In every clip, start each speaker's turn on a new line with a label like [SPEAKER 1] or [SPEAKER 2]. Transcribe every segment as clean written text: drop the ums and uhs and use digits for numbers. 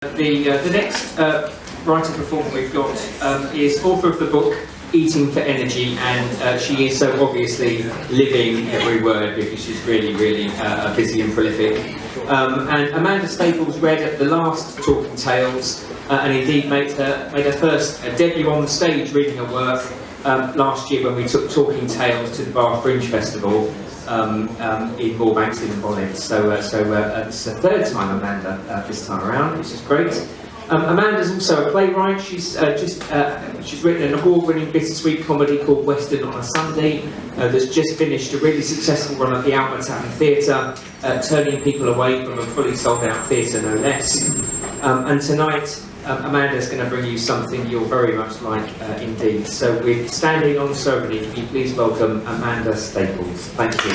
[SPEAKER 1] The next writer performer we've got is author of the book Eating for Energy, and she is so obviously living every word because she's really busy and prolific. And Amanda Staples read the last Talking Tales and indeed made her first debut on the stage reading her work last year when we took Talking Tales to the Bar Fringe Festival in Moorbanks in Bolton. So it's the third time Amanda this time around, which is great. Amanda's also a playwright. She's written an award-winning bittersweet comedy called Western on a Sunday that's just finished a really successful run at the Alma Tavern Theatre, turning people away from a fully sold-out theatre, no less. And tonight, Amanda's going to bring you something you'll very much like indeed. So we're standing on ceremony. Can you please welcome Amanda Staples? Thank you.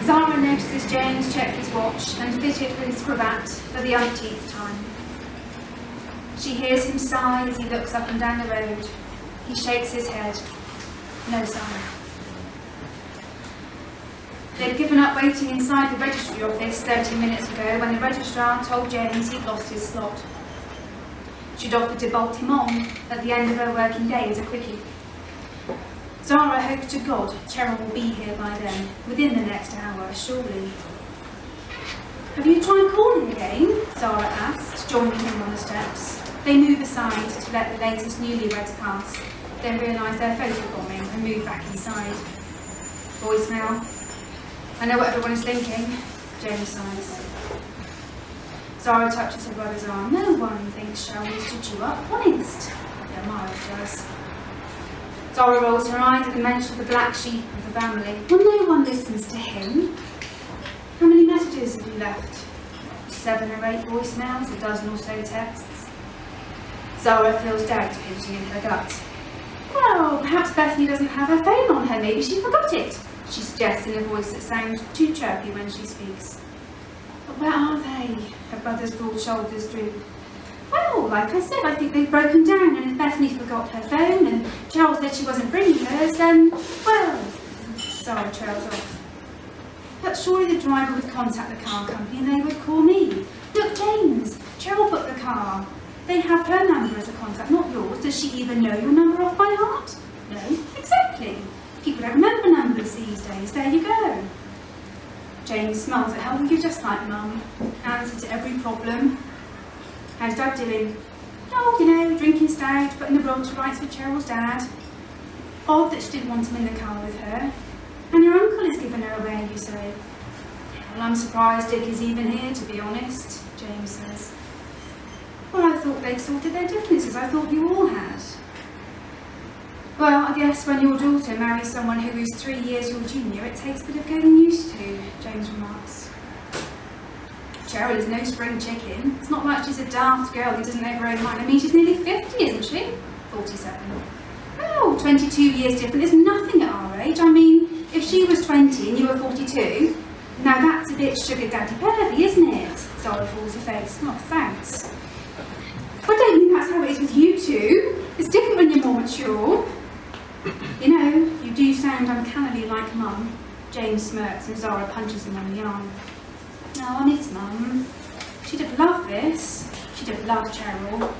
[SPEAKER 2] Zara notices James check his watch and fitted with his cravat for the umpteenth time. She hears him sigh as he looks up and down the road. He shakes his head. No sign. They'd given up waiting inside the registry office 30 minutes ago when the registrar told James he'd lost his slot. She'd offered to bolt him on at the end of her working day as a quickie. Zara hopes to God Cheryl will be here by then, within the next hour, surely. Have you tried calling again? Zara asked, joining him on the steps. They move aside to let the latest newlyweds pass, then realise they're photobombing and move back inside. Voicemail. I know what everyone is thinking. James sighs. Zara touches her brother's arm. No one thinks Cheryl will stitch you up, honest. Yeah, Miles does. Zara rolls her eyes at the mention of the black sheep of the family. Well, no one listens to him. How many messages have you left? 7 or 8 voicemails, a dozen or so texts. Zara feels doubt pinching in her gut. Well, perhaps Bethany doesn't have her phone on her. Maybe she forgot it, she suggests in a voice that sounds too chirpy when she speaks. But where are they? Her brother's broad shoulders droop. Well, like I said, I think they've broken down, and if Bethany forgot her phone and Cheryl said she wasn't bringing hers, then, well, Zara trails off. But surely the driver would contact the car company and they would call me. Look, James, Cheryl booked the car. They have her number as a contact, not yours. Does she even know your number off by heart? No, exactly. People don't remember numbers these days. There you go. James smiles at her. Well, you're just like Mum. Answer to every problem. How's Dad doing? Oh, you know, drinking stout, putting the world to rights with Cheryl's dad. Odd that she didn't want him in the car with her. And your uncle has given her away, you say? Well, I'm surprised Dick is even here, to be honest, James says. Well, I thought they'd sorted their differences. I thought you all had. Well, I guess when your daughter marries someone who is 3 years your junior, it takes a bit of getting used to, James remarks. Cheryl is no spring chicken. It's not like she's a daft girl who doesn't know her own mind. I mean, she's nearly 50, isn't she? 47. Oh, 22 years different is nothing at our age. I mean, if she was 20 and you were 42, now that's a bit sugar daddy pervy, isn't it? Zara falls her face. Oh, thanks. I don't think that's how it is with you two. It's different when you're more mature. You know, you do sound uncannily like Mum. James smirks and Zara punches him on the arm. Oh, I miss Mum. She'd have loved this. She'd have loved Cheryl.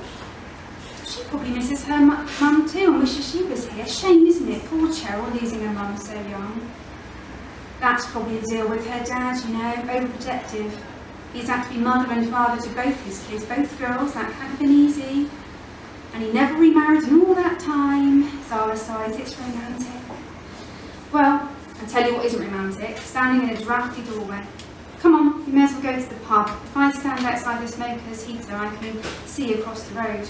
[SPEAKER 2] She probably misses her mum too and wishes she was here. Shame, isn't it? Poor Cheryl losing her mum so young. That's probably the deal with her dad, you know, overprotective. He's had to be mother and father to both his kids, both girls. That can't have been easy. And he never remarried in all that time. Zara sighs. It's romantic. Well, I'll tell you what isn't romantic. Standing in a drafty doorway. Come on, you may as well go to the pub. If I stand outside the smoker's heater, I can see across the road.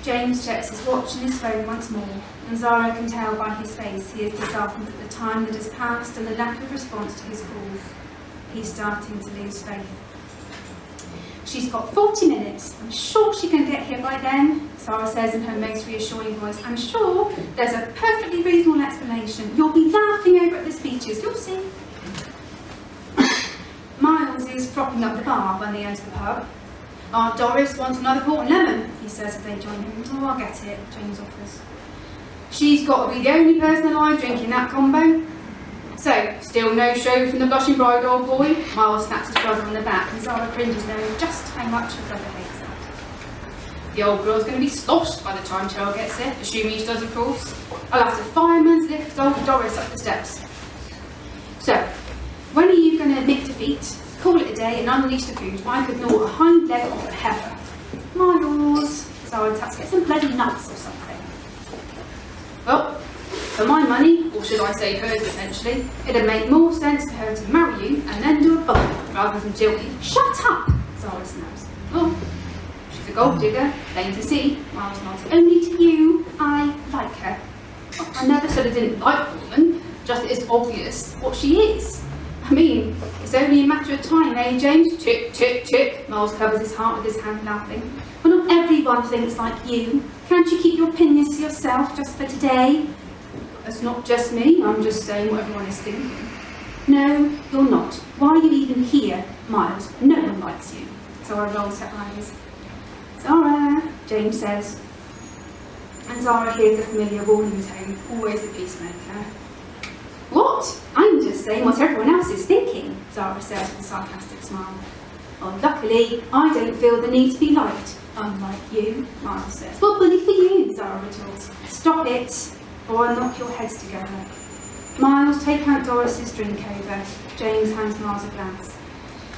[SPEAKER 2] James checks his watch and his phone once more, and Zara can tell by his face he is disheartened at the time that has passed and the lack of response to his calls. He's starting to lose faith. She's got 40 minutes. I'm sure she can get here by then, Zara says in her most reassuring voice. I'm sure there's a perfectly reasonable explanation. You'll be laughing over at the speeches, you'll see. Miles is propping up the bar when they enter the pub. "Oh, Doris wants another port and lemon," he says as they join him. "Oh, I'll get it," James offers. "She's got to be the only person alive drinking that combo." "So, still no show from the blushing bride, old boy?" Miles snaps his brother on the back, and Zara cringes knowing just how much her brother hates that. "The old girl's going to be sloshed by the time Cheryl gets here, assuming she does, of course. I'll have to fireman's lift old Doris up the steps." "So, when are you going to admit defeat, call it a day and unleash the food? I could gnaw a hind leg off a heifer." "Miles," Zara taps, "get some bloody nuts or something." "Well, for my money, or should I say hers potentially, it'd make more sense for her to marry you and then do a bump rather than jilt you." "Shut up," Zara snaps. "Oh, she's a gold digger, plain to see," Miles nods. "Only to you, I like her." "I never said I didn't like the woman, just that it's obvious what she is. I mean, it's only a matter of time, eh, James?" "Tick, tick, tick." Miles covers his heart with his hand, laughing. "Well, not everyone thinks like you. Can't you keep your opinions to yourself just for today?" "That's not just me, I'm just saying what everyone is thinking." "No, you're not. Why are you even here, Miles? No one likes you." Zara rolls her eyes. "Zara," James says. And Zara hears the familiar warning tone, always the peacemaker. "What? I'm just saying what everyone else is thinking," Zara says with a sarcastic smile. "Well, luckily, I don't feel the need to be liked, unlike you," Miles says. "Well, bully for you," Zara retorts. "Stop it, or I'll knock your heads together." "Miles, take out Doris's drink over." James hands Miles a glass.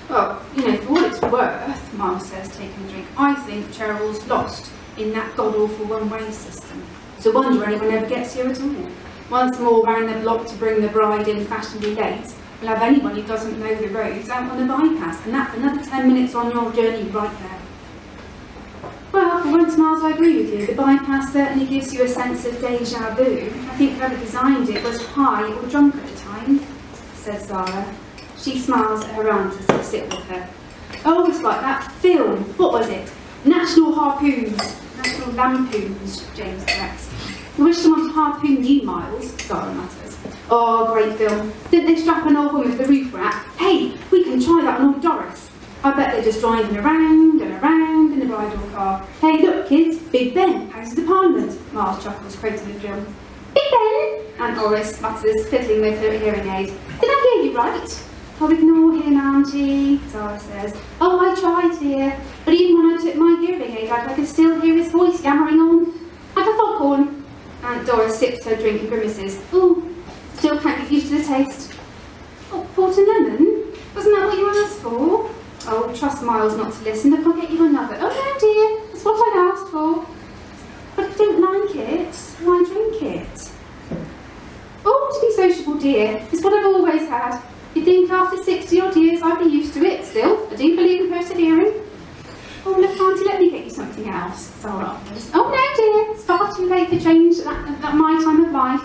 [SPEAKER 2] "Well, for what it's worth," Miles says, taking a drink, "I think Cheryl's lost in that god-awful one-way system. It's a wonder anyone ever gets here at all. Once more round the block to bring the bride in fashionably late. We'll have anyone who doesn't know the roads out on the bypass, and that's another 10 minutes on your journey right there." "Well, for once, Miles, I agree with you. The bypass certainly gives you a sense of deja vu. I think whoever designed it was high or drunk at the time," says Zara. She smiles at her aunt as they sit with her. "Oh, it's like that film. What was it? National Lampoons, James corrects. I wish someone would harpoon you, Miles," Zara mutters. "Oh, great film. Didn't they strap an old woman to the roof rack? Hey, we can try that on old Doris. I bet they're just driving around and around in the bridal car. Hey, look, kids, Big Ben, Houses of Parliament," Miles chuckles, quoting the film. "Big Ben," Aunt Doris mutters, fiddling with her hearing aid. "Did I hear you right?" "Oh, ignore him, Auntie," Zara says. "Oh, I tried, dear, but even when I took my hearing aid out, I could still hear his voice yammering on. Like a foghorn." Aunt Doris sips her drink and grimaces. "Oh, still can't get used to the taste." "Oh, port and lemon? Wasn't that what you asked for?" "Oh, trust Miles not to listen. Look, I'll get you another." "Oh, no, dear, it's what I asked for." "But if you don't like it, why drink it?" "Oh, to be sociable, dear, it's what I've always had. You'd think after 60-odd years I'd be used to it. Still, I do believe in persevering." "Oh, look, Auntie, let me get you something else," Zara offers. "Oh, no, dear, it's far too late for change at my time of life.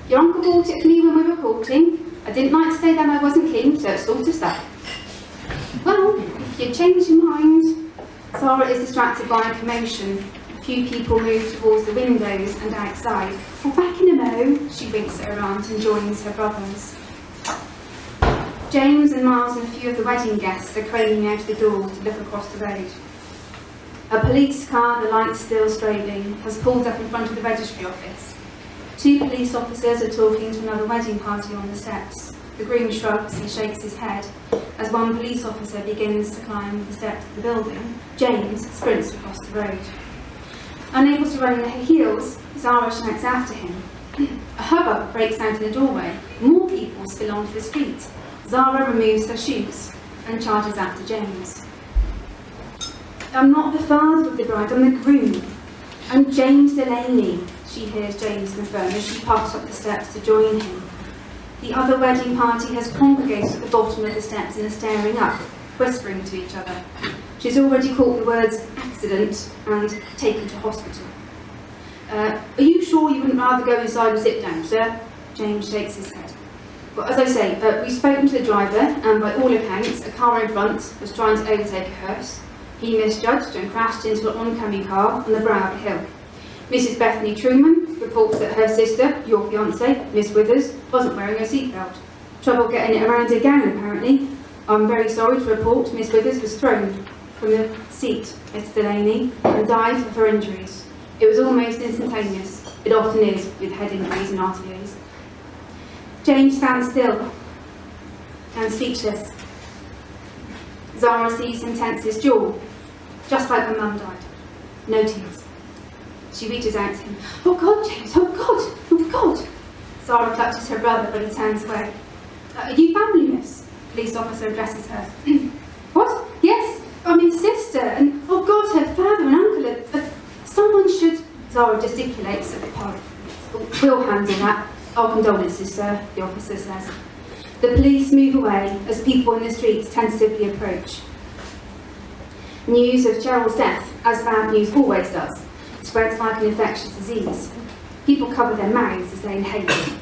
[SPEAKER 2] Your uncle bought it for me when we were courting. I didn't like to say then I wasn't keen, so it's sort of stuck." "Well, if you change your mind." Zara is distracted by a commotion. A few people move towards the windows and outside. "Well, back in a mo," she winks at her aunt and joins her brothers. James and Miles and a few of the wedding guests are craning out of the doors to look across the road. A police car, the lights still strobing, has pulled up in front of the registry office. 2 police officers are talking to another wedding party on the steps. The groom shrugs and shakes his head as one police officer begins to climb the steps of the building. James sprints across the road. Unable to run in her heels, Zara shouts after him. A hubbub breaks out in the doorway. More people spill onto the street. Zara removes her shoes and charges after James. "I'm not the father of the bride, I'm the groom. I'm James Delaney," she hears James confirm as she pops up the steps to join him. The other wedding party has congregated at the bottom of the steps and are staring up, whispering to each other. She's already caught the words "accident" and "taken to hospital." Are you sure you wouldn't rather go inside and sit down, sir?" James shakes his head. "Well, as I say, we've spoken to the driver, and by all accounts, a car in front was trying to overtake a hearse. He misjudged and crashed into an oncoming car on the brow of a hill. Mrs. Bethany Truman reports that her sister, your fiancée, Miss Withers, wasn't wearing her seatbelt. Trouble getting it around her gown, apparently. I'm very sorry to report Miss Withers was thrown. from the seat, Mr. Delaney, and died of her injuries. It was almost instantaneous. It often is with head injuries and RTAs. James stands still and speechless. Zara sees him tense his jaw, just like her mum died. No tears. She reaches out to him. "Oh God, James, oh God, oh God." Zara clutches her brother, but he turns away. "Are you family, miss?" Police officer addresses her. "What? Yes, I'm his sister, and oh God, her father and uncle. Someone should..." Zara gesticulates at the pub. "We'll handle that. Our condolences, sir," the officer says. The police move away as people in the streets tentatively approach. News of Cheryl's death, as bad news always does, spreads like an infectious disease. People cover their mouths as they inhale it.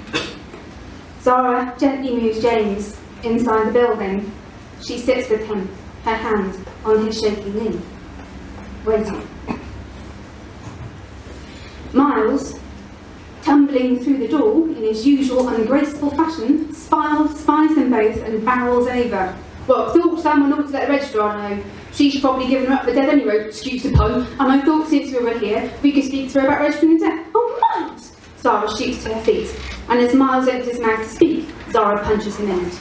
[SPEAKER 2] Zara gently moves James inside the building. She sits with him, her hand on his shaking knee, waiting. Miles, tumbling through the door in his usual ungraceful fashion, spies them both and barrels over. "Well, I thought someone ought to let the registrar know. She's probably given her up for dead anyway, excuse the pun, and I thought since we were here, we could speak to her about registering the death." "Oh, Miles!" Zara shoots to her feet, and as Miles opens his mouth to speak, Zara punches him in it.